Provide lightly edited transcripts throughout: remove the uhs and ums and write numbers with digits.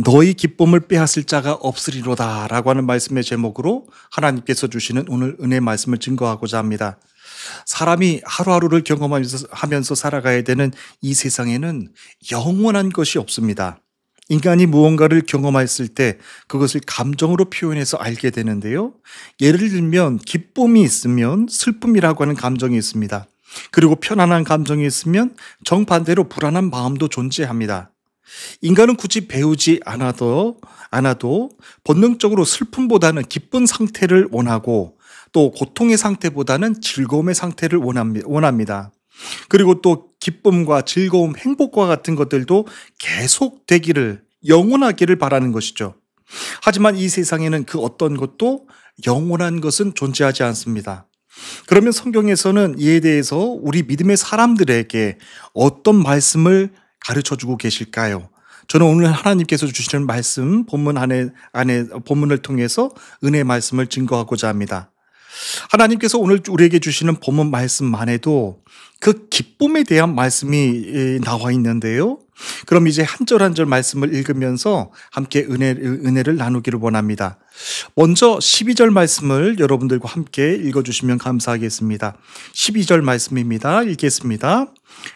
너희 기쁨을 빼앗을 자가 없으리로다 라고 하는 말씀의 제목으로 하나님께서 주시는 오늘 은혜 말씀을 증거하고자 합니다. 사람이 하루하루를 경험하면서 살아가야 되는 이 세상에는 영원한 것이 없습니다. 인간이 무언가를 경험했을 때 그것을 감정으로 표현해서 알게 되는데요. 예를 들면 기쁨이 있으면 슬픔이라고 하는 감정이 있습니다. 그리고 편안한 감정이 있으면 정반대로 불안한 마음도 존재합니다. 인간은 굳이 배우지 않아도 본능적으로 슬픔보다는 기쁜 상태를 원하고 또 고통의 상태보다는 즐거움의 상태를 원합니다. 그리고 또 기쁨과 즐거움, 행복과 같은 것들도 계속되기를, 영원하기를 바라는 것이죠. 하지만 이 세상에는 그 어떤 것도 영원한 것은 존재하지 않습니다. 그러면 성경에서는 이에 대해서 우리 믿음의 사람들에게 어떤 말씀을 가르쳐주고 계실까요? 저는 오늘 하나님께서 주시는 말씀, 본문을 통해서 은혜의 말씀을 증거하고자 합니다. 하나님께서 오늘 우리에게 주시는 본문 말씀만 해도 그 기쁨에 대한 말씀이 나와 있는데요. 그럼 이제 한 절 한 절 말씀을 읽으면서 함께 은혜를 나누기를 원합니다. 먼저 12절 말씀을 여러분들과 함께 읽어주시면 감사하겠습니다. 12절 말씀입니다. 읽겠습니다.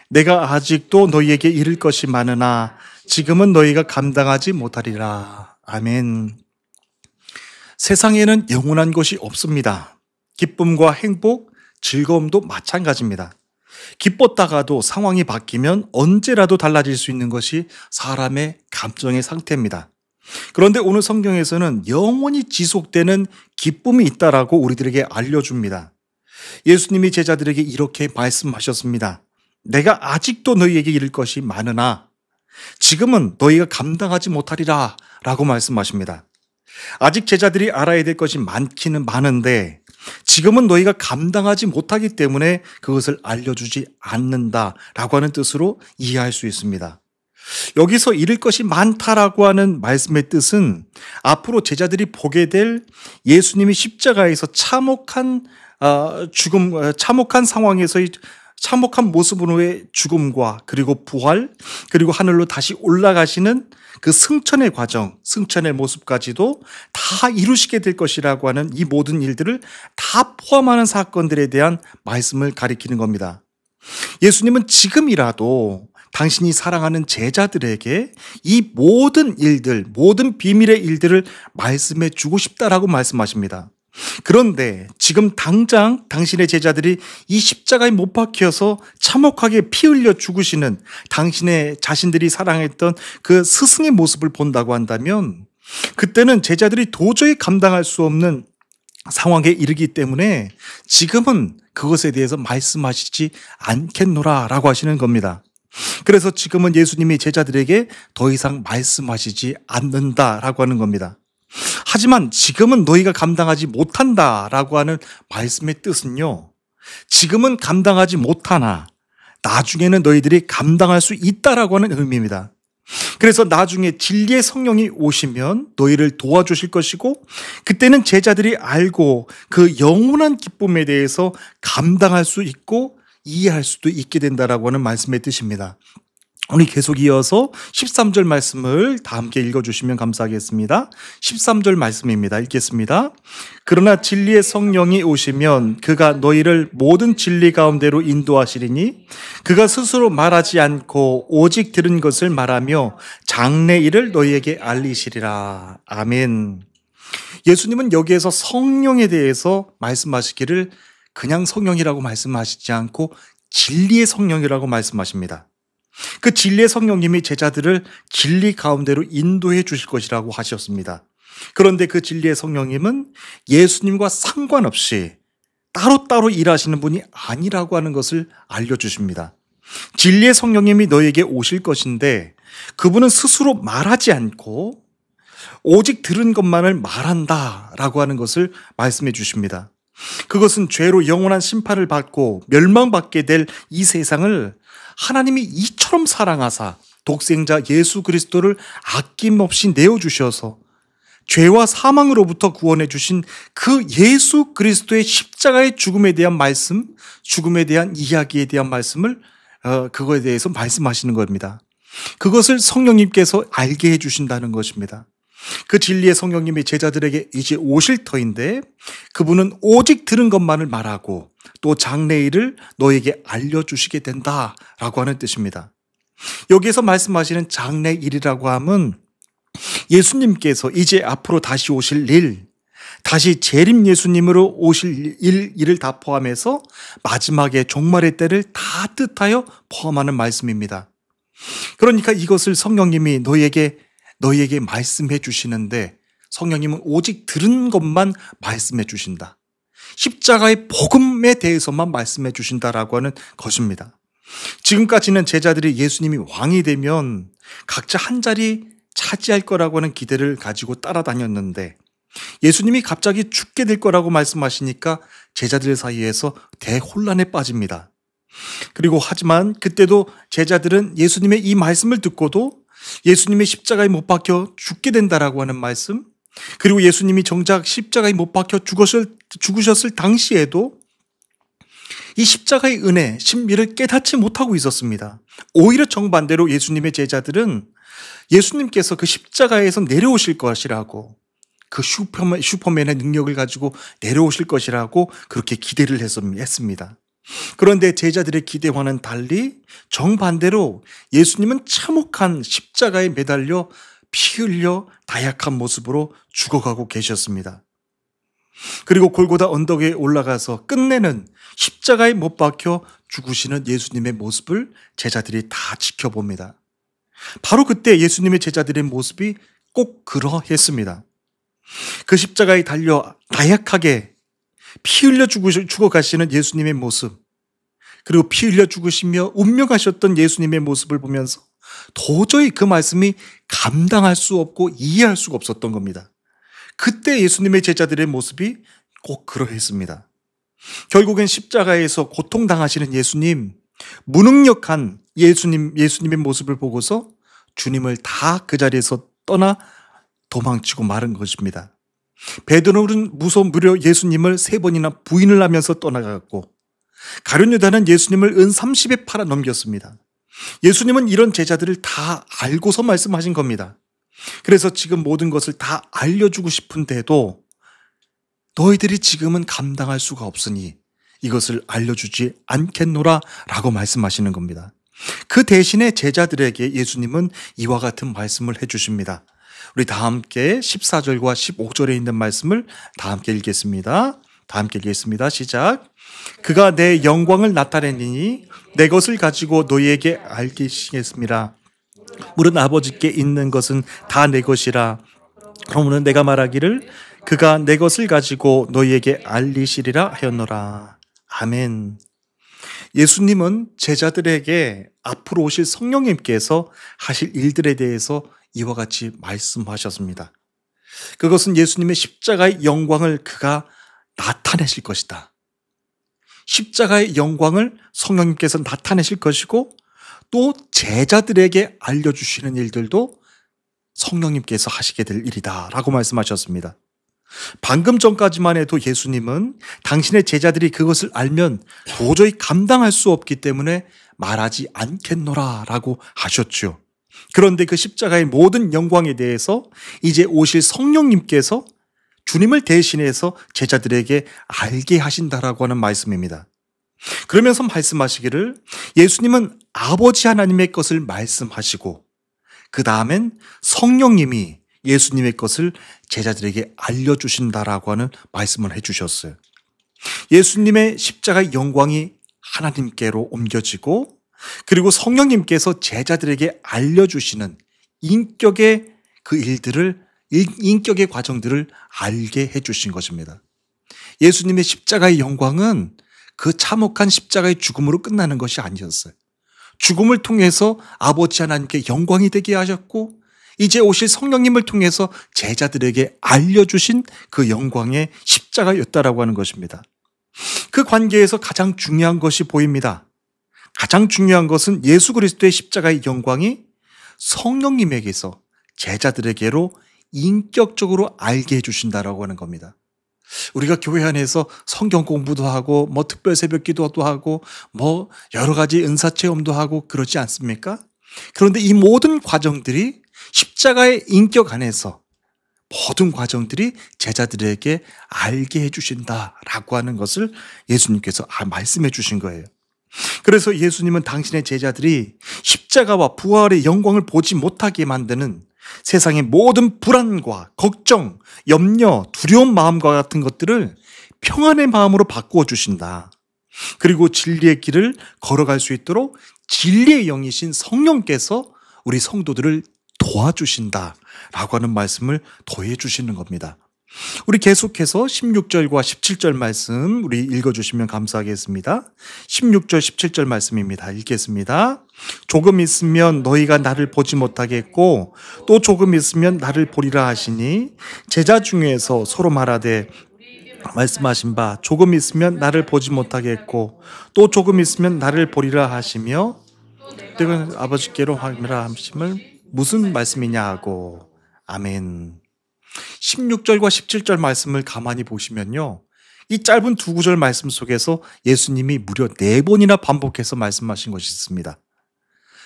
내가 아직도 너희에게 이를 것이 많으나 지금은 너희가 감당하지 못하리라. 아멘. 세상에는 영원한 것이 없습니다. 기쁨과 행복, 즐거움도 마찬가지입니다. 기뻤다가도 상황이 바뀌면 언제라도 달라질 수 있는 것이 사람의 감정의 상태입니다. 그런데 오늘 성경에서는 영원히 지속되는 기쁨이 있다라고 우리들에게 알려줍니다. 예수님이 제자들에게 이렇게 말씀하셨습니다. 내가 아직도 너희에게 이를 것이 많으나 지금은 너희가 감당하지 못하리라 라고 말씀하십니다. 아직 제자들이 알아야 될 것이 많기는 많은데 지금은 너희가 감당하지 못하기 때문에 그것을 알려주지 않는다라고 하는 뜻으로 이해할 수 있습니다. 여기서 잃을 것이 많다라고 하는 말씀의 뜻은 앞으로 제자들이 보게 될 예수님이 십자가에서 참혹한 상황에서의 참혹한 모습으로의 죽음과 그리고 부활, 그리고 하늘로 다시 올라가시는 그 승천의 과정, 승천의 모습까지도 다 이루시게 될 것이라고 하는 이 모든 일들을 다 포함하는 사건들에 대한 말씀을 가리키는 겁니다. 예수님은 지금이라도 당신이 사랑하는 제자들에게 이 모든 일들, 모든 비밀의 일들을 말씀해 주고 싶다라고 말씀하십니다. 그런데 지금 당장 당신의 제자들이 이 십자가에 못 박혀서 참혹하게 피 흘려 죽으시는 당신의 자신들이 사랑했던 그 스승의 모습을 본다고 한다면 그때는 제자들이 도저히 감당할 수 없는 상황에 이르기 때문에 지금은 그것에 대해서 말씀하시지 않겠노라 라고 하시는 겁니다. 그래서 지금은 예수님이 제자들에게 더 이상 말씀하시지 않는다라고 하는 겁니다. 하지만 지금은 너희가 감당하지 못한다라고 하는 말씀의 뜻은요, 지금은 감당하지 못하나 나중에는 너희들이 감당할 수 있다라고 하는 의미입니다. 그래서 나중에 진리의 성령이 오시면 너희를 도와주실 것이고 그때는 제자들이 알고 그 영원한 기쁨에 대해서 감당할 수 있고 이해할 수도 있게 된다라고 하는 말씀의 뜻입니다. 우리 계속 이어서 13절 말씀을 다 함께 읽어주시면 감사하겠습니다. 13절 말씀입니다. 읽겠습니다. 그러나 진리의 성령이 오시면 그가 너희를 모든 진리 가운데로 인도하시리니 그가 스스로 말하지 않고 오직 들은 것을 말하며 장래 일을 너희에게 알리시리라. 아멘. 예수님은 여기에서 성령에 대해서 말씀하시기를 그냥 성령이라고 말씀하시지 않고 진리의 성령이라고 말씀하십니다. 그 진리의 성령님이 제자들을 진리 가운데로 인도해 주실 것이라고 하셨습니다. 그런데 그 진리의 성령님은 예수님과 상관없이 따로따로 일하시는 분이 아니라고 하는 것을 알려주십니다. 진리의 성령님이 너에게 오실 것인데 그분은 스스로 말하지 않고 오직 들은 것만을 말한다라고 하는 것을 말씀해 주십니다. 그것은 죄로 영원한 심판을 받고 멸망받게 될 이 세상을 하나님이 이처럼 사랑하사 독생자 예수 그리스도를 아낌없이 내어주셔서 죄와 사망으로부터 구원해 주신 그 예수 그리스도의 십자가의 죽음에 대한 말씀, 죽음에 대한 이야기에 대한 말씀을 그거에 대해서 말씀하시는 겁니다. 그것을 성령님께서 알게 해주신다는 것입니다. 그 진리의 성령님이 제자들에게 이제 오실 터인데 그분은 오직 들은 것만을 말하고 또 장래일을 너에게 알려주시게 된다라고 하는 뜻입니다. 여기에서 말씀하시는 장래일이라고 함은 예수님께서 이제 앞으로 다시 오실 일, 다시 재림 예수님으로 오실 일을 다 포함해서 마지막에 종말의 때를 다 뜻하여 포함하는 말씀입니다. 그러니까 이것을 성령님이 너희에게 말씀해 주시는데 성령님은 오직 들은 것만 말씀해 주신다. 십자가의 복음에 대해서만 말씀해 주신다라고 하는 것입니다. 지금까지는 제자들이 예수님이 왕이 되면 각자 한 자리 차지할 거라고 하는 기대를 가지고 따라다녔는데 예수님이 갑자기 죽게 될 거라고 말씀하시니까 제자들 사이에서 대혼란에 빠집니다. 그리고 하지만 그때도 제자들은 예수님의 이 말씀을 듣고도 예수님의 십자가에 못 박혀 죽게 된다라고 하는 말씀, 그리고 예수님이 정작 십자가에 못 박혀 죽으셨을 당시에도 이 십자가의 은혜, 신비를 깨닫지 못하고 있었습니다. 오히려 정반대로 예수님의 제자들은 예수님께서 그 십자가에서 내려오실 것이라고, 그 슈퍼맨의 능력을 가지고 내려오실 것이라고 그렇게 기대를 했습니다. 그런데 제자들의 기대와는 달리 정반대로 예수님은 참혹한 십자가에 매달려 피 흘려 다약한 모습으로 죽어가고 계셨습니다. 그리고 골고다 언덕에 올라가서 끝내는 십자가에 못 박혀 죽으시는 예수님의 모습을 제자들이 다 지켜봅니다. 바로 그때 예수님의 제자들의 모습이 꼭 그러했습니다. 그 십자가에 달려 다약하게 피 흘려 죽어가시는 예수님의 모습, 그리고 피 흘려 죽으시며 운명하셨던 예수님의 모습을 보면서 도저히 그 말씀이 감당할 수 없고 이해할 수가 없었던 겁니다. 그때 예수님의 제자들의 모습이 꼭 그러했습니다. 결국엔 십자가에서 고통당하시는 예수님, 무능력한 예수님의 모습을 보고서 주님을 다 그 자리에서 떠나 도망치고 마른 것입니다. 베드로는 무려 예수님을 3번이나 부인을 하면서 떠나갔고, 가룟 유다는 예수님을 은 30에 팔아 넘겼습니다. 예수님은 이런 제자들을 다 알고서 말씀하신 겁니다. 그래서 지금 모든 것을 다 알려주고 싶은데도 너희들이 지금은 감당할 수가 없으니 이것을 알려주지 않겠노라 라고 말씀하시는 겁니다. 그 대신에 제자들에게 예수님은 이와 같은 말씀을 해주십니다. 우리 다 함께 14절과 15절에 있는 말씀을 다 함께 읽겠습니다. 다 함께 읽겠습니다. 시작. 그가 내 영광을 나타내니 내 것을 가지고 너희에게 알리시겠습니다. 물은 아버지께 있는 것은 다 내 것이라. 그러므로 내가 말하기를 그가 내 것을 가지고 너희에게 알리시리라 하였노라. 아멘. 예수님은 제자들에게 앞으로 오실 성령님께서 하실 일들에 대해서 이와 같이 말씀하셨습니다. 그것은 예수님의 십자가의 영광을 그가 나타내실 것이다. 십자가의 영광을 성령님께서 나타내실 것이고 또 제자들에게 알려주시는 일들도 성령님께서 하시게 될 일이다 라고 말씀하셨습니다. 방금 전까지만 해도 예수님은 당신의 제자들이 그것을 알면 도저히 감당할 수 없기 때문에 말하지 않겠노라 라고 하셨죠. 그런데 그 십자가의 모든 영광에 대해서 이제 오실 성령님께서 주님을 대신해서 제자들에게 알게 하신다라고 하는 말씀입니다. 그러면서 말씀하시기를 예수님은 아버지 하나님의 것을 말씀하시고 그 다음엔 성령님이 예수님의 것을 제자들에게 알려주신다라고 하는 말씀을 해주셨어요. 예수님의 십자가의 영광이 하나님께로 옮겨지고 그리고 성령님께서 제자들에게 알려주시는 인격의 그 일들을, 인격의 과정들을 알게 해주신 것입니다. 예수님의 십자가의 영광은 그 참혹한 십자가의 죽음으로 끝나는 것이 아니었어요. 죽음을 통해서 아버지 하나님께 영광이 되게 하셨고 이제 오실 성령님을 통해서 제자들에게 알려주신 그 영광의 십자가였다라고 하는 것입니다. 그 관계에서 가장 중요한 것이 보입니다. 가장 중요한 것은 예수 그리스도의 십자가의 영광이 성령님에게서 제자들에게로 인격적으로 알게 해주신다라고 하는 겁니다. 우리가 교회 안에서 성경 공부도 하고 특별 새벽 기도도 하고 여러 가지 은사 체험도 하고 그러지 않습니까? 그런데 이 모든 과정들이 십자가의 인격 안에서 모든 과정들이 제자들에게 알게 해주신다라고 하는 것을 예수님께서 말씀해 주신 거예요. 그래서 예수님은 당신의 제자들이 십자가와 부활의 영광을 보지 못하게 만드는 세상의 모든 불안과 걱정, 염려, 두려운 마음과 같은 것들을 평안의 마음으로 바꾸어 주신다. 그리고 진리의 길을 걸어갈 수 있도록 진리의 영이신 성령께서 우리 성도들을 도와주신다라고 하는 말씀을 더해 주시는 겁니다. 우리 계속해서 16절과 17절 말씀 우리 읽어주시면 감사하겠습니다. 16절 17절 말씀입니다. 읽겠습니다. 조금 있으면 너희가 나를 보지 못하겠고 또 조금 있으면 나를 보리라 하시니 제자 중에서 서로 말하되 말씀하신 바 조금 있으면 나를 보지 못하겠고 또 조금 있으면 나를 보리라 하시며 내가 아버지께로 하리라 하심을 무슨 말씀이냐 하고 아멘. 16절과 17절 말씀을 가만히 보시면요, 이 짧은 두 구절 말씀 속에서 예수님이 무려 4번이나 반복해서 말씀하신 것이 있습니다.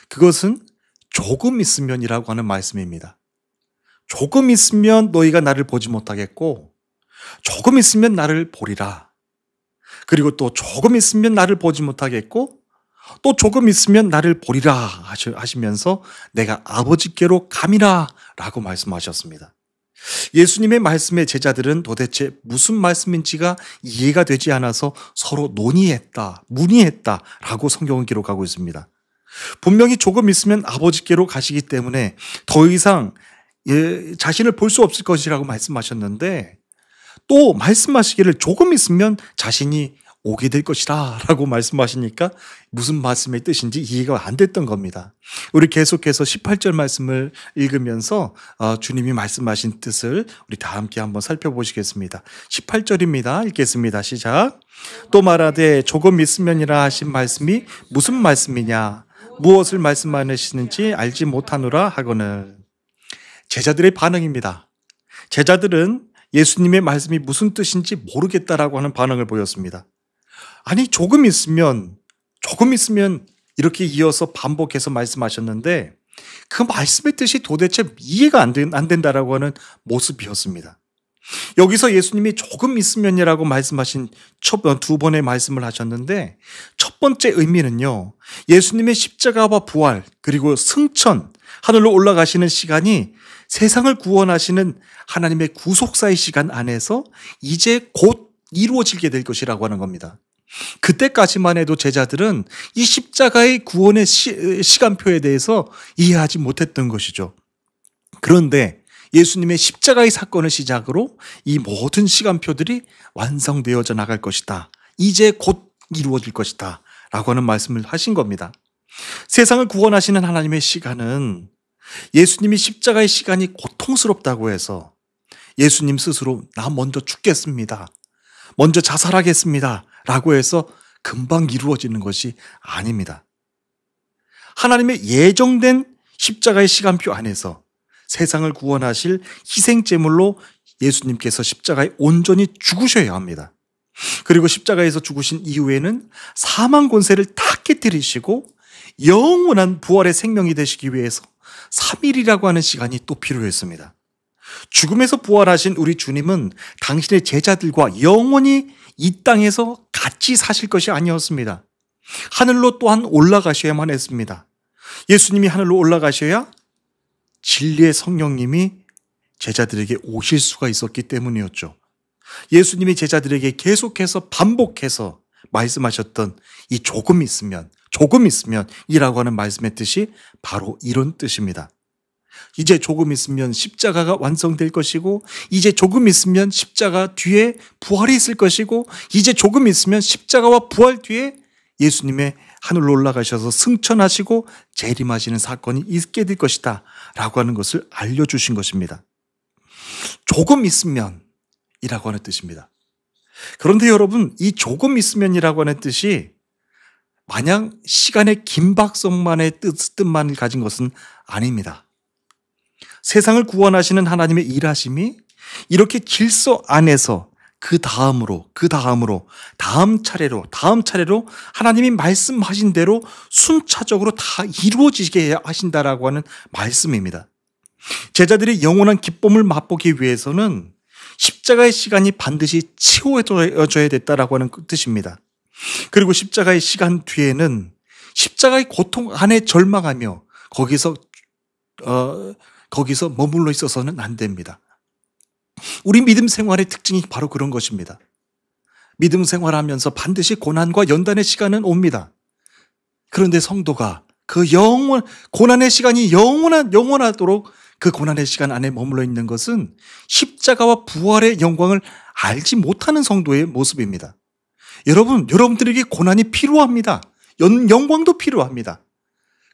그것은 조금 있으면이라고 하는 말씀입니다. 조금 있으면 너희가 나를 보지 못하겠고 조금 있으면 나를 보리라. 그리고 또 조금 있으면 나를 보지 못하겠고 또 조금 있으면 나를 보리라 하시면서 내가 아버지께로 감이라 라고 말씀하셨습니다. 예수님의 말씀에 제자들은 도대체 무슨 말씀인지가 이해가 되지 않아서 서로 논의했다, 문의했다 라고 성경은 기록하고 있습니다. 분명히 조금 있으면 아버지께로 가시기 때문에 더 이상 자신을 볼 수 없을 것이라고 말씀하셨는데 또 말씀하시기를 조금 있으면 자신이 오게 될 것이라 라고 말씀하시니까 무슨 말씀의 뜻인지 이해가 안 됐던 겁니다. 우리 계속해서 18절 말씀을 읽으면서 주님이 말씀하신 뜻을 우리 다 함께 한번 살펴보시겠습니다. 18절입니다. 읽겠습니다. 시작. 또 말하되 조금 있으면이라 하신 말씀이 무슨 말씀이냐 무엇을 말씀하시는지 알지 못하노라 하거늘. 제자들의 반응입니다. 제자들은 예수님의 말씀이 무슨 뜻인지 모르겠다라고 하는 반응을 보였습니다. 아니 조금 있으면 이렇게 이어서 반복해서 말씀하셨는데 그 말씀의 뜻이 도대체 이해가 안 된다라고 하는 모습이었습니다. 여기서 예수님이 조금 있으면이라고 말씀하신 두 번의 말씀을 하셨는데 첫 번째 의미는요, 예수님의 십자가와 부활 그리고 승천, 하늘로 올라가시는 시간이 세상을 구원하시는 하나님의 구속사의 시간 안에서 이제 곧 이루어지게 될 것이라고 하는 겁니다. 그때까지만 해도 제자들은 이 십자가의 구원의 시간표에 대해서 이해하지 못했던 것이죠. 그런데 예수님의 십자가의 사건을 시작으로 이 모든 시간표들이 완성되어져 나갈 것이다. 이제 곧 이루어질 것이다. 라고 하는 말씀을 하신 겁니다. 세상을 구원하시는 하나님의 시간은 예수님이 십자가의 시간이 고통스럽다고 해서 예수님 스스로 나 먼저 죽겠습니다. 먼저 자살하겠습니다. 라고 해서 금방 이루어지는 것이 아닙니다. 하나님의 예정된 십자가의 시간표 안에서 세상을 구원하실 희생제물로 예수님께서 십자가에 온전히 죽으셔야 합니다. 그리고 십자가에서 죽으신 이후에는 사망 권세를 다 깨뜨리시고 영원한 부활의 생명이 되시기 위해서 3일이라고 하는 시간이 또 필요했습니다. 죽음에서 부활하신 우리 주님은 당신의 제자들과 영원히 이 땅에서 같이 사실 것이 아니었습니다. 하늘로 또한 올라가셔야만 했습니다. 예수님이 하늘로 올라가셔야 진리의 성령님이 제자들에게 오실 수가 있었기 때문이었죠. 예수님이 제자들에게 계속해서 반복해서 말씀하셨던 이 조금 있으면 이라고 하는 말씀의 뜻이 바로 이런 뜻입니다. 이제 조금 있으면 십자가가 완성될 것이고 이제 조금 있으면 십자가 뒤에 부활이 있을 것이고 이제 조금 있으면 십자가와 부활 뒤에 예수님의 하늘로 올라가셔서 승천하시고 재림하시는 사건이 있게 될 것이다 라고 하는 것을 알려주신 것입니다. 조금 있으면 이라고 하는 뜻입니다. 그런데 여러분, 이 조금 있으면이라고 하는 뜻이 마냥 시간의 긴박성만의 뜻만 가진 것은 아닙니다. 세상을 구원하시는 하나님의 일하심이 이렇게 질서 안에서 다음 차례로 하나님이 말씀하신 대로 순차적으로 다 이루어지게 하신다라고 하는 말씀입니다. 제자들이 영원한 기쁨을 맛보기 위해서는 십자가의 시간이 반드시 채워져야 됐다라고 하는 뜻입니다. 그리고 십자가의 시간 뒤에는 십자가의 고통 안에 절망하며 거기서 머물러 있어서는 안 됩니다. 우리 믿음 생활의 특징이 바로 그런 것입니다. 믿음 생활하면서 반드시 고난과 연단의 시간은 옵니다. 그런데 성도가 고난의 시간이 영원하도록 그 고난의 시간 안에 머물러 있는 것은 십자가와 부활의 영광을 알지 못하는 성도의 모습입니다. 여러분들에게 고난이 필요합니다. 영광도 필요합니다.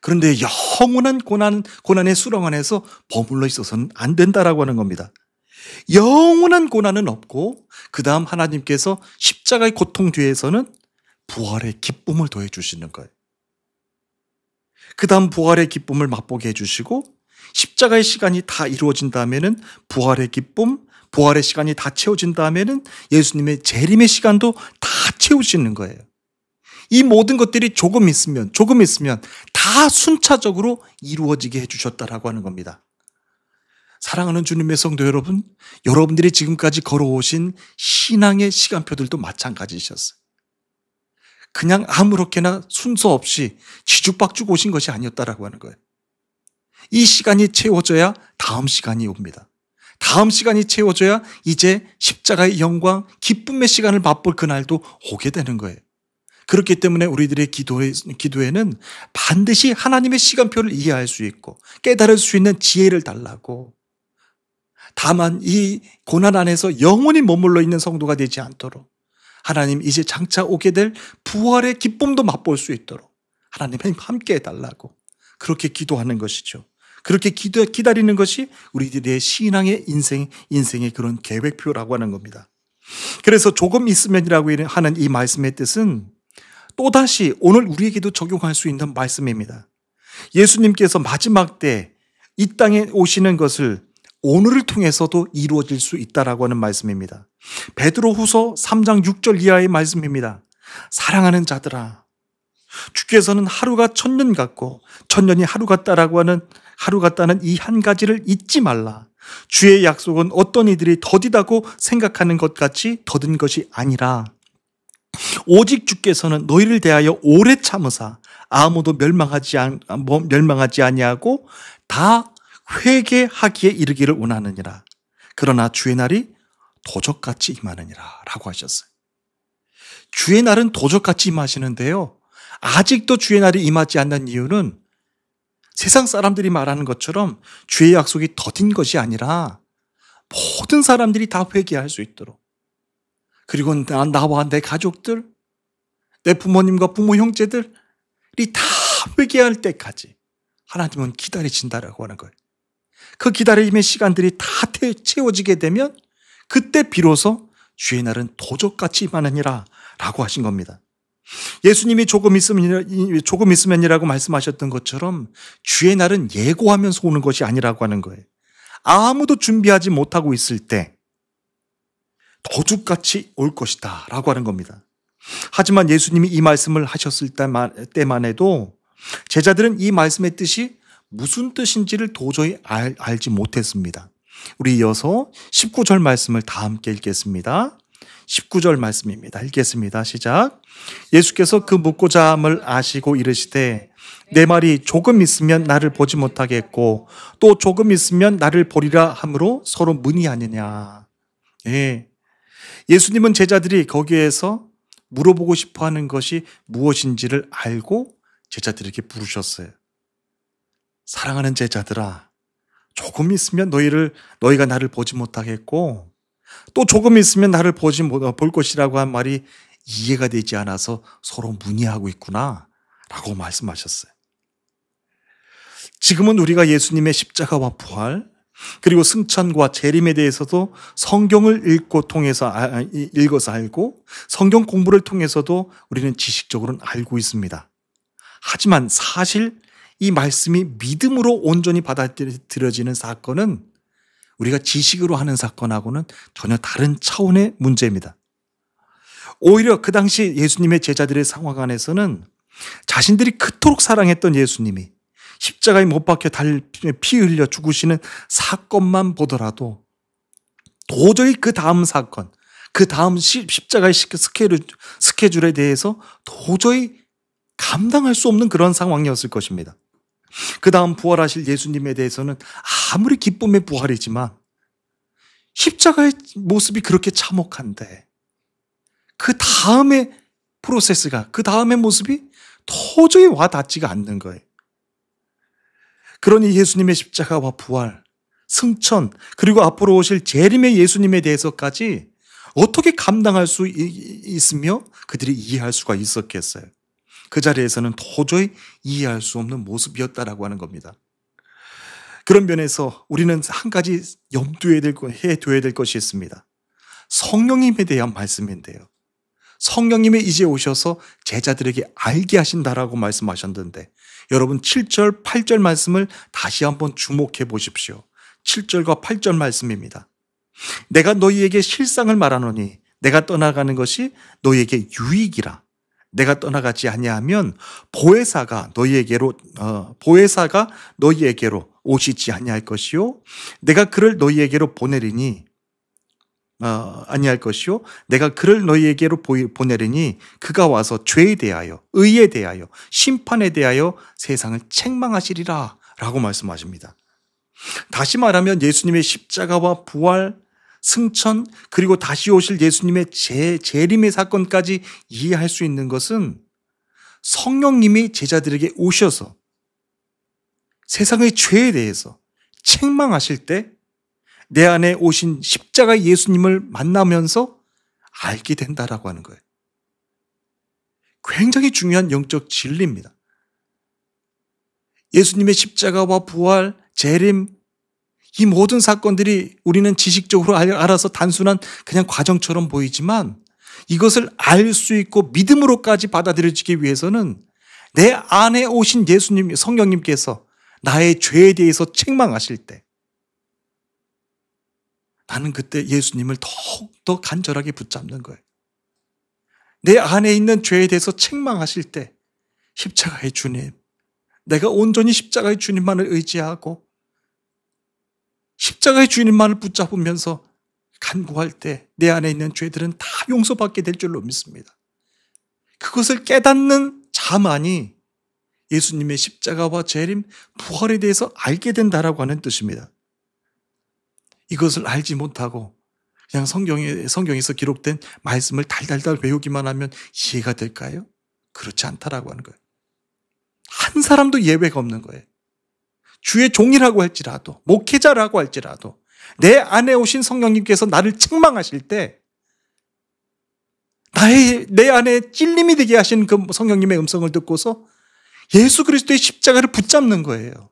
그런데 영원한 고난의 수렁 안에서 머물러 있어서는 안 된다라고 하는 겁니다. 영원한 고난은 없고 그 다음 하나님께서 십자가의 고통 뒤에서는 부활의 기쁨을 더해 주시는 거예요. 그 다음 부활의 기쁨을 맛보게 해주시고 십자가의 시간이 다 이루어진 다음에는 부활의 기쁨, 부활의 시간이 다 채워진 다음에는 예수님의 재림의 시간도 다 채우시는 거예요. 이 모든 것들이 조금 있으면 다 순차적으로 이루어지게 해주셨다라고 하는 겁니다. 사랑하는 주님의 성도 여러분, 여러분들이 지금까지 걸어오신 신앙의 시간표들도 마찬가지셨어요. 그냥 아무렇게나 순서 없이 뒤죽박죽 오신 것이 아니었다라고 하는 거예요. 이 시간이 채워져야 다음 시간이 옵니다. 다음 시간이 채워져야 이제 십자가의 영광, 기쁨의 시간을 맛볼 그날도 오게 되는 거예요. 그렇기 때문에 우리들의 기도에는 반드시 하나님의 시간표를 이해할 수 있고 깨달을 수 있는 지혜를 달라고, 다만 이 고난 안에서 영원히 머물러 있는 성도가 되지 않도록 하나님 이제 장차 오게 될 부활의 기쁨도 맛볼 수 있도록 하나님 함께 해달라고 그렇게 기도하는 것이죠. 그렇게 기다리는 것이 우리들의 신앙의 인생의 그런 계획표라고 하는 겁니다. 그래서 조금 있으면이라고 하는 이 말씀의 뜻은 또다시 오늘 우리에게도 적용할 수 있는 말씀입니다. 예수님께서 마지막 때 이 땅에 오시는 것을 오늘을 통해서도 이루어질 수 있다라고 하는 말씀입니다. 베드로후서 3장 6절 이하의 말씀입니다. 사랑하는 자들아, 주께서는 하루가 1000년 같고 1000년이 하루 같다는 이 한 가지를 잊지 말라. 주의 약속은 어떤 이들이 더디다고 생각하는 것 같이 더딘 것이 아니라 오직 주께서는 너희를 대하여 오래 참으사 아무도 멸망하지 아니하고 다 회개하기에 이르기를 원하느니라. 그러나 주의 날이 도적같이 임하느니라 라고 하셨어요. 주의 날은 도적같이 임하시는데요, 아직도 주의 날이 임하지 않는 이유는 세상 사람들이 말하는 것처럼 주의 약속이 더딘 것이 아니라 모든 사람들이 다 회개할 수 있도록, 그리고 나와 내 가족들, 내 부모님과 부모 형제들이 다 회개할 때까지 하나님은 기다리신다라고 하는 거예요. 그 기다림의 시간들이 다 채워지게 되면 그때 비로소 주의 날은 도적같이 임하느니라 라고 하신 겁니다. 예수님이 조금 있으면이라고 말씀하셨던 것처럼 주의 날은 예고하면서 오는 것이 아니라고 하는 거예요. 아무도 준비하지 못하고 있을 때 도둑같이 올 것이다 라고 하는 겁니다. 하지만 예수님이 이 말씀을 하셨을 때만 해도 제자들은 이 말씀의 뜻이 무슨 뜻인지를 도저히 알지 못했습니다. 우리 이어서 19절 말씀을 다 함께 읽겠습니다. 19절 말씀입니다. 읽겠습니다. 시작. 예수께서 그 묻고자 함을 아시고 이르시되 내 말이 조금 있으면 나를 보지 못하겠고 또 조금 있으면 나를 보리라 함으로 서로 문의하느냐. 예. 예수님은 제자들이 거기에서 물어보고 싶어하는 것이 무엇인지를 알고 제자들에게 부르셨어요. 사랑하는 제자들아, 조금 있으면 너희가 나를 보지 못하겠고 또 조금 있으면 나를 볼 것이라고 한 말이 이해가 되지 않아서 서로 문의하고 있구나 라고 말씀하셨어요. 지금은 우리가 예수님의 십자가와 부활 그리고 승천과 재림에 대해서도 성경을 읽어서 알고 성경 공부를 통해서도 우리는 지식적으로는 알고 있습니다. 하지만 사실 이 말씀이 믿음으로 온전히 받아들여지는 사건은 우리가 지식으로 하는 사건하고는 전혀 다른 차원의 문제입니다. 오히려 그 당시 예수님의 제자들의 상황 안에서는 자신들이 그토록 사랑했던 예수님이 십자가에 못 박혀 피 흘려 죽으시는 사건만 보더라도 도저히 그 다음 사건, 그 다음 십자가의 스케줄에 대해서 도저히 감당할 수 없는 그런 상황이었을 것입니다. 그 다음 부활하실 예수님에 대해서는 아무리 기쁨의 부활이지만 십자가의 모습이 그렇게 참혹한데 그 다음의 프로세스가, 그 다음의 모습이 도저히 와 닿지가 않는 거예요. 그러니 예수님의 십자가와 부활, 승천, 그리고 앞으로 오실 재림의 예수님에 대해서까지 어떻게 감당할 수 있으며 그들이 이해할 수가 있었겠어요. 그 자리에서는 도저히 이해할 수 없는 모습이었다라고 하는 겁니다. 그런 면에서 우리는 한 가지 염두에 해둬야 될 것이 있습니다. 성령님에 대한 말씀인데요. 성령님이 이제 오셔서 제자들에게 알게 하신다라고 말씀하셨는데 여러분 7절, 8절 말씀을 다시 한번 주목해 보십시오. 7절과 8절 말씀입니다. 내가 너희에게 실상을 말하노니 내가 떠나가는 것이 너희에게 유익이라. 내가 떠나가지 아니하면 보혜사가 너희에게로 오시지 아니할 것이요 내가 그를 너희에게로 보내리니 아니할 것이요 내가 그를 너희에게로 보내리니 그가 와서 죄에 대하여 의에 대하여 심판에 대하여 세상을 책망하시리라 라고 말씀하십니다. 다시 말하면 예수님의 십자가와 부활, 승천, 그리고 다시 오실 예수님의 재림의 사건까지 이해할 수 있는 것은 성령님이 제자들에게 오셔서 세상의 죄에 대해서 책망하실 때 내 안에 오신 십자가 예수님을 만나면서 알게 된다라고 하는 거예요. 굉장히 중요한 영적 진리입니다. 예수님의 십자가와 부활, 재림, 이 모든 사건들이 우리는 지식적으로 알아서 단순한 그냥 과정처럼 보이지만 이것을 알 수 있고 믿음으로까지 받아들여지기 위해서는 내 안에 오신 예수님, 성령님께서 나의 죄에 대해서 책망하실 때 나는 그때 예수님을 더욱더 간절하게 붙잡는 거예요. 내 안에 있는 죄에 대해서 책망하실 때 십자가의 주님, 내가 온전히 십자가의 주님만을 의지하고 십자가의 주님만을 붙잡으면서 간구할 때 내 안에 있는 죄들은 다 용서받게 될 줄로 믿습니다. 그것을 깨닫는 자만이 예수님의 십자가와 재림, 부활에 대해서 알게 된다라고 하는 뜻입니다. 이것을 알지 못하고 그냥 성경에서 기록된 말씀을 달달달 배우기만 하면 이해가 될까요? 그렇지 않다라고 하는 거예요. 한 사람도 예외가 없는 거예요. 주의 종이라고 할지라도, 목회자라고 할지라도 내 안에 오신 성령님께서 나를 책망하실 때 내 안에 찔림이 되게 하신 그 성령님의 음성을 듣고서 예수 그리스도의 십자가를 붙잡는 거예요.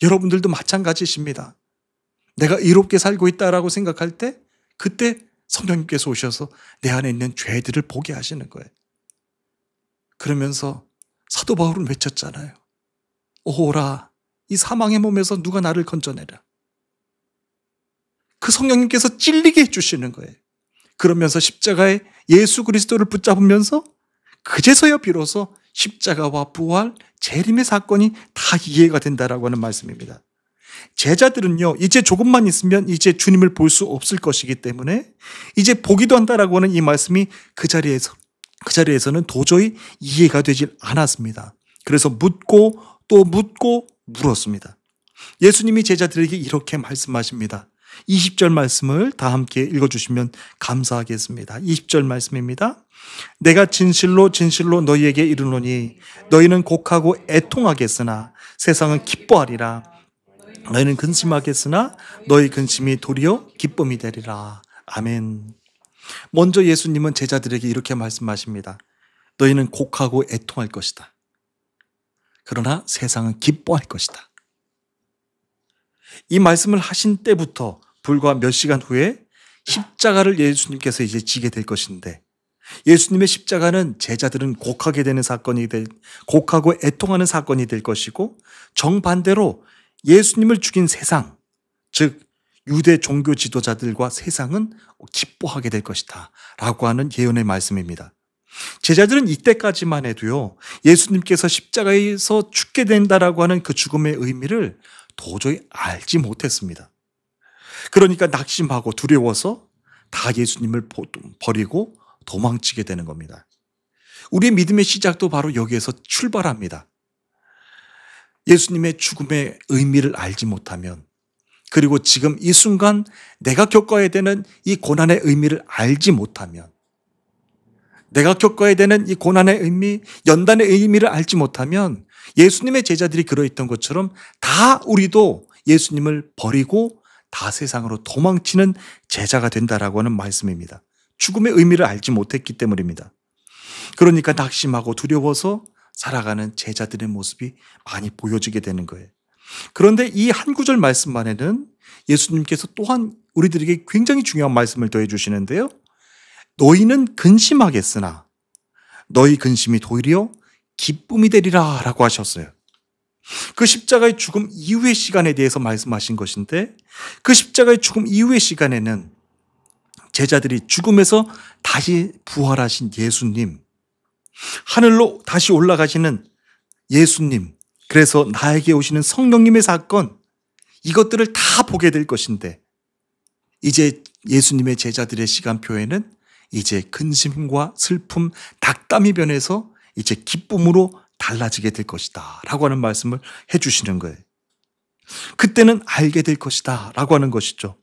여러분들도 마찬가지십니다. 내가 이롭게 살고 있다라고 생각할 때 그때 성령님께서 오셔서 내 안에 있는 죄들을 보게 하시는 거예요. 그러면서 사도 바울은 외쳤잖아요. 오라, 이 사망의 몸에서 누가 나를 건져내라. 그 성령님께서 찔리게 해주시는 거예요. 그러면서 십자가에 예수 그리스도를 붙잡으면서 그제서야 비로소 십자가와 부활, 재림의 사건이 다 이해가 된다라고 하는 말씀입니다. 제자들은요, 이제 조금만 있으면 이제 주님을 볼 수 없을 것이기 때문에 이제 보기도 한다라고 하는 이 말씀이 그 자리에서는 도저히 이해가 되질 않았습니다. 그래서 묻고 또 묻고 물었습니다. 예수님이 제자들에게 이렇게 말씀하십니다. 20절 말씀을 다 함께 읽어주시면 감사하겠습니다. 20절 말씀입니다. 내가 진실로 진실로 너희에게 이르노니 너희는 곡하고 애통하겠으나 세상은 기뻐하리라. 너희는 근심하겠으나 너희 근심이 도리어 기쁨이 되리라. 아멘. 먼저 예수님은 제자들에게 이렇게 말씀하십니다. 너희는 곡하고 애통할 것이다. 그러나 세상은 기뻐할 것이다. 이 말씀을 하신 때부터 불과 몇 시간 후에 십자가를 예수님께서 이제 지게 될 것인데 예수님의 십자가는 제자들은 곡하게 되는 곡하고 애통하는 사건이 될 것이고 정반대로 예수님을 죽인 세상, 즉 유대 종교 지도자들과 세상은 기뻐하게 될 것이다 라고 하는 예언의 말씀입니다. 제자들은 이때까지만 해도요, 예수님께서 십자가에서 죽게 된다라고 하는 그 죽음의 의미를 도저히 알지 못했습니다. 그러니까 낙심하고 두려워서 다 예수님을 버리고 도망치게 되는 겁니다. 우리의 믿음의 시작도 바로 여기에서 출발합니다. 예수님의 죽음의 의미를 알지 못하면, 그리고 지금 이 순간 내가 겪어야 되는 이 고난의 의미를 알지 못하면, 내가 겪어야 되는 이 고난의 의미, 연단의 의미를 알지 못하면 예수님의 제자들이 그러했던 것처럼 다 우리도 예수님을 버리고 다 세상으로 도망치는 제자가 된다라고 하는 말씀입니다. 죽음의 의미를 알지 못했기 때문입니다. 그러니까 낙심하고 두려워서 살아가는 제자들의 모습이 많이 보여지게 되는 거예요. 그런데 이 한 구절 말씀만에는 예수님께서 또한 우리들에게 굉장히 중요한 말씀을 더해 주시는데요. 너희는 근심하겠으나 너희 근심이 도리어 기쁨이 되리라 라고 하셨어요. 그 십자가의 죽음 이후의 시간에 대해서 말씀하신 것인데, 그 십자가의 죽음 이후의 시간에는 제자들이 죽음에서 다시 부활하신 예수님, 하늘로 다시 올라가시는 예수님, 그래서 나에게 오시는 성령님의 사건, 이것들을 다 보게 될 것인데, 이제 예수님의 제자들의 시간표에는 이제 근심과 슬픔, 낙담이 변해서 이제 기쁨으로 달라지게 될 것이다 라고 하는 말씀을 해주시는 거예요. 그때는 알게 될 것이다 라고 하는 것이죠.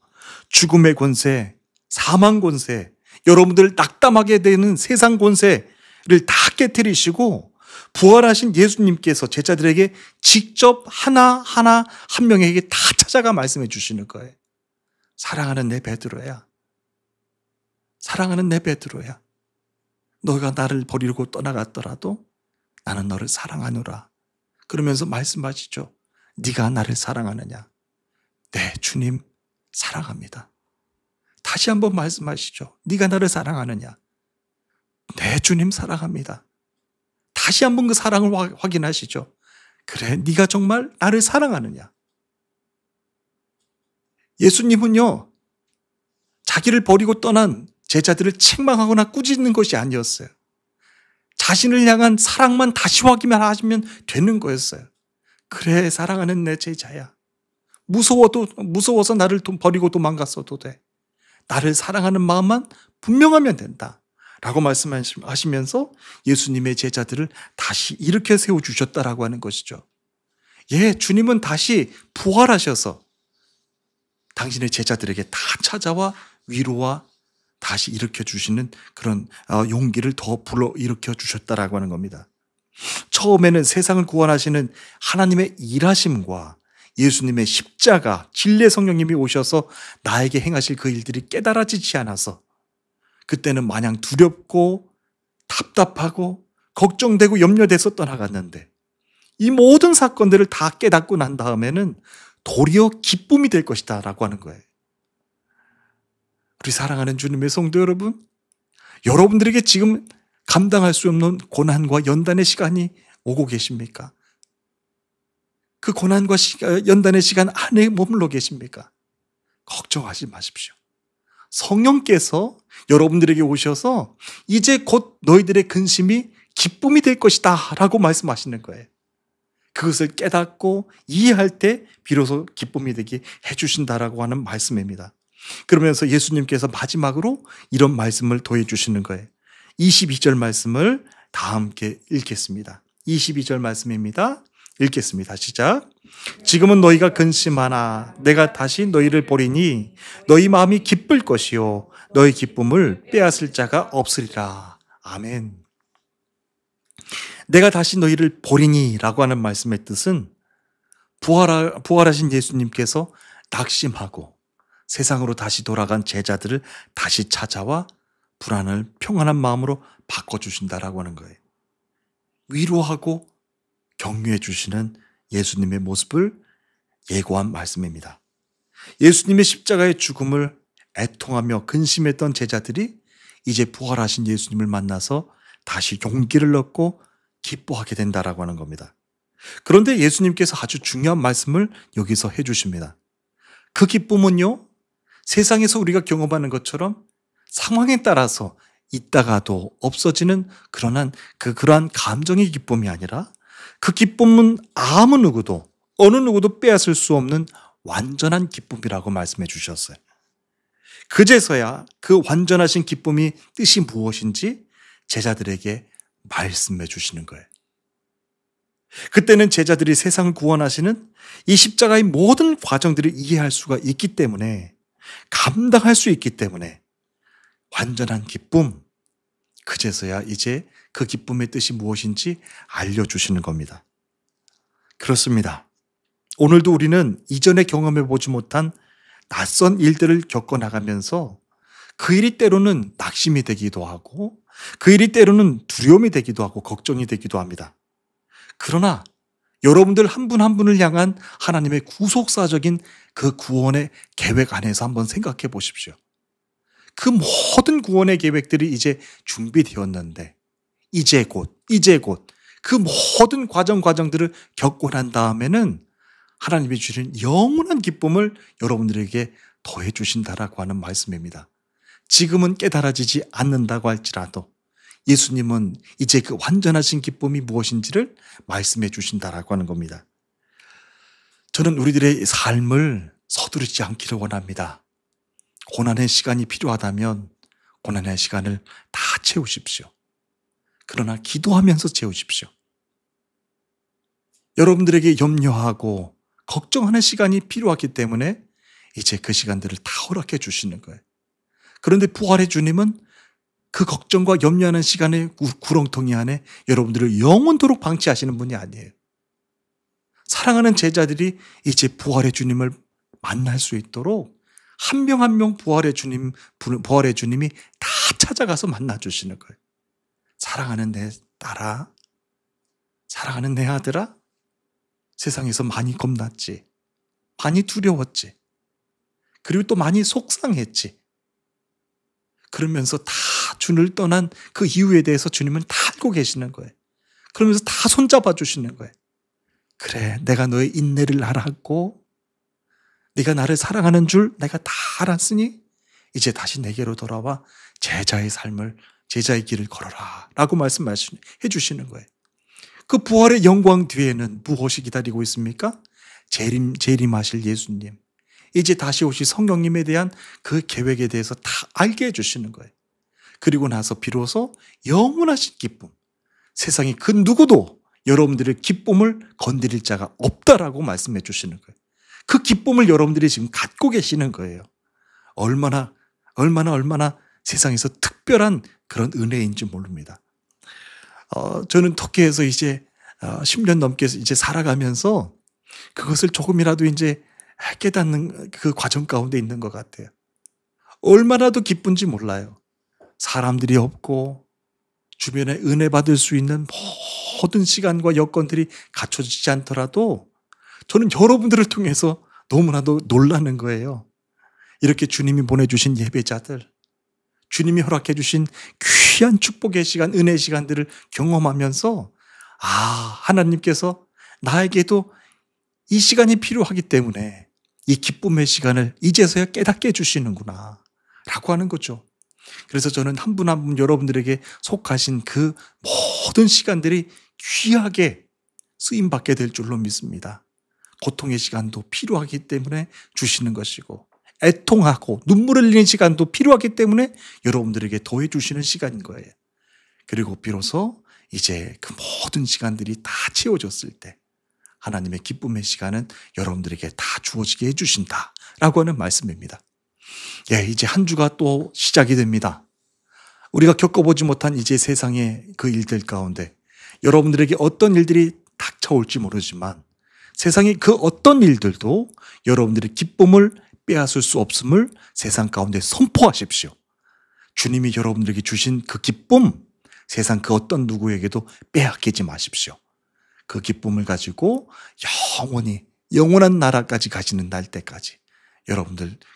죽음의 권세, 사망 권세, 여러분들 낙담하게 되는 세상 권세를 다 깨뜨리시고 부활하신 예수님께서 제자들에게 직접 하나하나 한 명에게 다 찾아가 말씀해 주시는 거예요. 사랑하는 내 베드로야, 사랑하는 내 베드로야, 너가 나를 버리고 떠나갔더라도 나는 너를 사랑하노라. 그러면서 말씀하시죠. 네가 나를 사랑하느냐? 네, 주님 사랑합니다. 다시 한번 말씀하시죠. 네가 나를 사랑하느냐? 네, 주님 사랑합니다. 다시 한번 그 사랑을 확인하시죠. 그래, 네가 정말 나를 사랑하느냐? 예수님은요, 자기를 버리고 떠난 제자들을 책망하거나 꾸짖는 것이 아니었어요. 자신을 향한 사랑만 다시 확인하시면 되는 거였어요. 그래, 사랑하는 내 제자야. 무서워서 나를 버리고 도망갔어도 돼. 나를 사랑하는 마음만 분명하면 된다 라고 말씀하시면서 예수님의 제자들을 다시 일으켜 세워주셨다라고 하는 것이죠. 예, 주님은 다시 부활하셔서 당신의 제자들에게 다 찾아와 위로와 다시 일으켜 주시는 그런 용기를 더 불러 일으켜 주셨다라고 하는 겁니다. 처음에는 세상을 구원하시는 하나님의 일하심과 예수님의 십자가, 진리의 성령님이 오셔서 나에게 행하실 그 일들이 깨달아지지 않아서 그때는 마냥 두렵고 답답하고 걱정되고 염려돼서 떠나갔는데, 이 모든 사건들을 다 깨닫고 난 다음에는 도리어 기쁨이 될 것이다 라고 하는 거예요. 우리 사랑하는 주님의 성도 여러분, 여러분들에게 지금 감당할 수 없는 고난과 연단의 시간이 오고 계십니까? 그 고난과 연단의 시간 안에 머물러 계십니까? 걱정하지 마십시오. 성령께서 여러분들에게 오셔서 이제 곧 너희들의 근심이 기쁨이 될 것이다 라고 말씀하시는 거예요. 그것을 깨닫고 이해할 때 비로소 기쁨이 되게 해주신다라고 하는 말씀입니다. 그러면서 예수님께서 마지막으로 이런 말씀을 더해 주시는 거예요. 22절 말씀을 다 함께 읽겠습니다. 22절 말씀입니다. 읽겠습니다. 시작. 지금은 너희가 근심하나 내가 다시 너희를 보리니 너희 마음이 기쁠 것이요 너희 기쁨을 빼앗을 자가 없으리라. 아멘. 내가 다시 너희를 보리니 라고 하는 말씀의 뜻은 부활하신 예수님께서 낙심하고 세상으로 다시 돌아간 제자들을 다시 찾아와 불안을 평안한 마음으로 바꿔주신다라고 하는 거예요. 위로하고 격려해 주시는 예수님의 모습을 예고한 말씀입니다. 예수님의 십자가의 죽음을 애통하며 근심했던 제자들이 이제 부활하신 예수님을 만나서 다시 용기를 얻고 기뻐하게 된다라고 하는 겁니다. 그런데 예수님께서 아주 중요한 말씀을 여기서 해주십니다. 그 기쁨은요, 세상에서 우리가 경험하는 것처럼 상황에 따라서 있다가도 없어지는 그러한 감정의 기쁨이 아니라 그 기쁨은 아무 누구도 어느 누구도 빼앗을 수 없는 완전한 기쁨이라고 말씀해 주셨어요. 그제서야 그 완전하신 기쁨이 뜻이 무엇인지 제자들에게 말씀해 주시는 거예요. 그때는 제자들이 세상을 구원하시는 이 십자가의 모든 과정들을 이해할 수가 있기 때문에, 감당할 수 있기 때문에 완전한 기쁨, 그제서야 이제 그 기쁨의 뜻이 무엇인지 알려주시는 겁니다. 그렇습니다. 오늘도 우리는 이전에 경험해 보지 못한 낯선 일들을 겪어나가면서 그 일이 때로는 낙심이 되기도 하고 그 일이 때로는 두려움이 되기도 하고 걱정이 되기도 합니다. 그러나 여러분들 한 분 한 분을 향한 하나님의 구속사적인 그 구원의 계획 안에서 한번 생각해 보십시오. 그 모든 구원의 계획들이 이제 준비되었는데 이제 곧 그 모든 과정들을 겪고 난 다음에는 하나님이 주신 영원한 기쁨을 여러분들에게 더해 주신다라고 하는 말씀입니다. 지금은 깨달아지지 않는다고 할지라도 예수님은 이제 그 완전하신 기쁨이 무엇인지를 말씀해 주신다라고 하는 겁니다. 저는 우리들의 삶을 서두르지 않기를 원합니다. 고난의 시간이 필요하다면 고난의 시간을 다 채우십시오. 그러나 기도하면서 채우십시오. 여러분들에게 염려하고 걱정하는 시간이 필요하기 때문에 이제 그 시간들을 다 허락해 주시는 거예요. 그런데 부활의 주님은 그 걱정과 염려하는 시간의 구렁텅이 안에 여러분들을 영원토록 방치하시는 분이 아니에요. 사랑하는 제자들이 이제 부활의 주님을 만날 수 있도록 한 명 한 명 부활의 주님이 다 찾아가서 만나주시는 거예요. 사랑하는 내 딸아, 사랑하는 내 아들아, 세상에서 많이 겁났지, 많이 두려웠지, 그리고 또 많이 속상했지. 그러면서 다 주님을 떠난 그 이유에 대해서 주님은 다 알고 계시는 거예요. 그러면서 다 손잡아 주시는 거예요. 그래, 내가 너의 인내를 알았고 네가 나를 사랑하는 줄 내가 다 알았으니 이제 다시 내게로 돌아와 제자의 길을 걸어라 라고 말씀해 주시는 거예요. 그 부활의 영광 뒤에는 무엇이 기다리고 있습니까? 재림하실 예수님, 이제 다시 오실 성령님에 대한 그 계획에 대해서 다 알게 해주시는 거예요. 그리고 나서 비로소 영원하신 기쁨, 세상에 그 누구도 여러분들의 기쁨을 건드릴 자가 없다라고 말씀해 주시는 거예요. 그 기쁨을 여러분들이 지금 갖고 계시는 거예요. 얼마나 세상에서 특별한 그런 은혜인지 모릅니다. 저는 터키에서 이제 10년 넘게 이제 살아가면서 그것을 조금이라도 이제 깨닫는 그 과정 가운데 있는 것 같아요. 얼마나도 기쁜지 몰라요. 사람들이 없고 주변에 은혜 받을 수 있는 모든 시간과 여건들이 갖춰지지 않더라도 저는 여러분들을 통해서 너무나도 놀라는 거예요. 이렇게 주님이 보내주신 예배자들, 주님이 허락해 주신 귀한 축복의 시간, 은혜의 시간들을 경험하면서 하나님께서 나에게도 이 시간이 필요하기 때문에 이 기쁨의 시간을 이제서야 깨닫게 해주시는구나 라고 하는 거죠. 그래서 저는 한 분 한 분 여러분들에게 속하신 그 모든 시간들이 귀하게 쓰임받게 될 줄로 믿습니다. 고통의 시간도 필요하기 때문에 주시는 것이고 애통하고 눈물을 흘리는 시간도 필요하기 때문에 여러분들에게 더해 주시는 시간인 거예요. 그리고 비로소 이제 그 모든 시간들이 다 채워졌을 때 하나님의 기쁨의 시간은 여러분들에게 다 주어지게 해주신다라고 하는 말씀입니다. 이제 한 주가 또 시작이 됩니다. 우리가 겪어보지 못한 이제 세상의 그 일들 가운데 여러분들에게 어떤 일들이 닥쳐올지 모르지만 세상의 그 어떤 일들도 여러분들의 기쁨을 빼앗을 수 없음을 세상 가운데 선포하십시오. 주님이 여러분들에게 주신 그 기쁨, 세상 그 어떤 누구에게도 빼앗기지 마십시오. 그 기쁨을 가지고 영원한 나라까지 가시는 날 때까지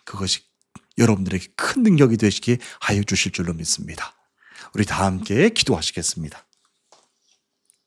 그것이 여러분들에게 큰 능력이 되시게 하여 주실 줄로 믿습니다. 우리 다 함께 기도하시겠습니다.